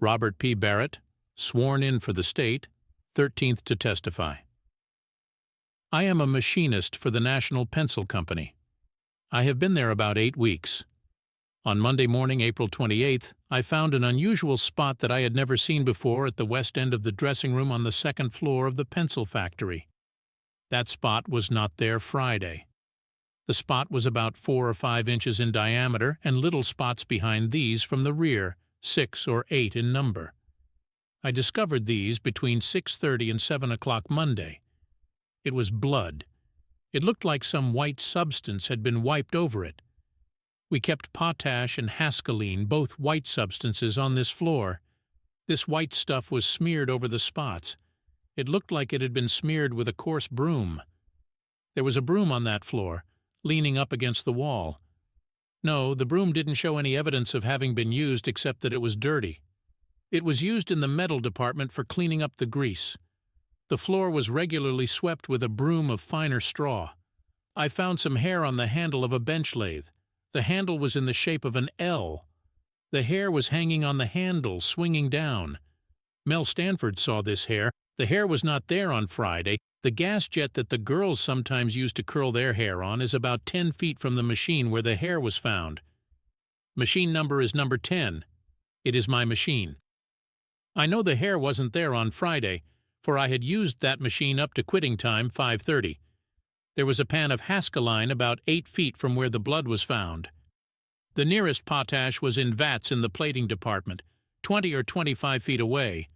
Robert P. Barrett, sworn in for the state, 13th to testify. I am a machinist for the National Pencil Company. I have been there about 8 weeks. On Monday morning, April 28th, I found an unusual spot that I had never seen before at the west end of the dressing room on the second floor of the pencil factory. That spot was not there Friday. The spot was about 4 or 5 inches in diameter and little spots behind these from the rear, 6 or 8 in number. I discovered these between 6:30 and 7 o'clock Monday. It was blood. It looked like some white substance had been wiped over it. We kept potash and haskoline, both white substances, on this floor. This white stuff was smeared over the spots. It looked like it had been smeared with a coarse broom. There was a broom on that floor, leaning up against the wall. No, the broom didn't show any evidence of having been used except that it was dirty. It was used in the metal department for cleaning up the grease. The floor was regularly swept with a broom of finer straw. I found some hair on the handle of a bench lathe. The handle was in the shape of an L. The hair was hanging on the handle, swinging down. Mell Stanford saw this hair. The hair was not there on Friday. The gas jet that the girls sometimes use to curl their hair on is about 10 feet from the machine where the hair was found. Machine number is number 10. It is my machine. I know the hair wasn't there on Friday, for I had used that machine up to quitting time, 5:30. There was a pan of haskoline about 8 feet from where the blood was found. The nearest potash was in vats in the plating department, 20 or 25 feet away.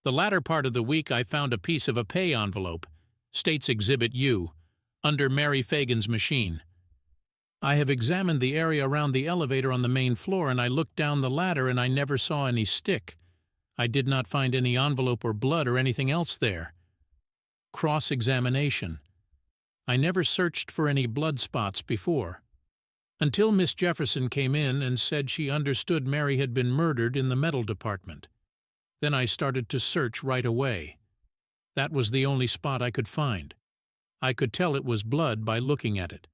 The latter part of the week I found a piece of a pay envelope, States Exhibit U, under Mary Phagan's machine. I have examined the area around the elevator on the main floor, and I looked down the ladder and I never saw any stick. I did not find any envelope or blood or anything else there. Cross-examination. I never searched for any blood spots before, until Miss Jefferson came in and said she understood Mary had been murdered in the metal department. Then I started to search right away. That was the only spot I could find. I could tell it was blood by looking at it.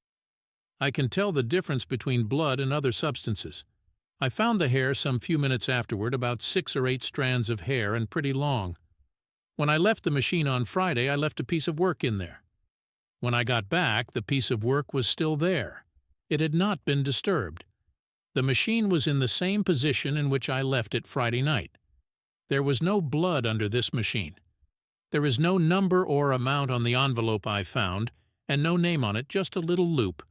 I can tell the difference between blood and other substances. I found the hair some few minutes afterward, about 6 or 8 strands of hair and pretty long. When I left the machine on Friday, I left a piece of work in there. When I got back, the piece of work was still there. It had not been disturbed. The machine was in the same position in which I left it Friday night. There was no blood under this machine. There is no number or amount on the envelope I found, and no name on it, just a little loop,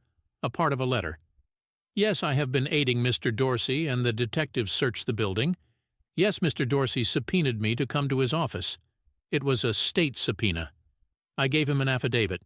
a part of a letter. Yes, I have been aiding Mr. Dorsey, and the detectives searched the building. Yes, Mr. Dorsey subpoenaed me to come to his office. It was a state subpoena. I gave him an affidavit.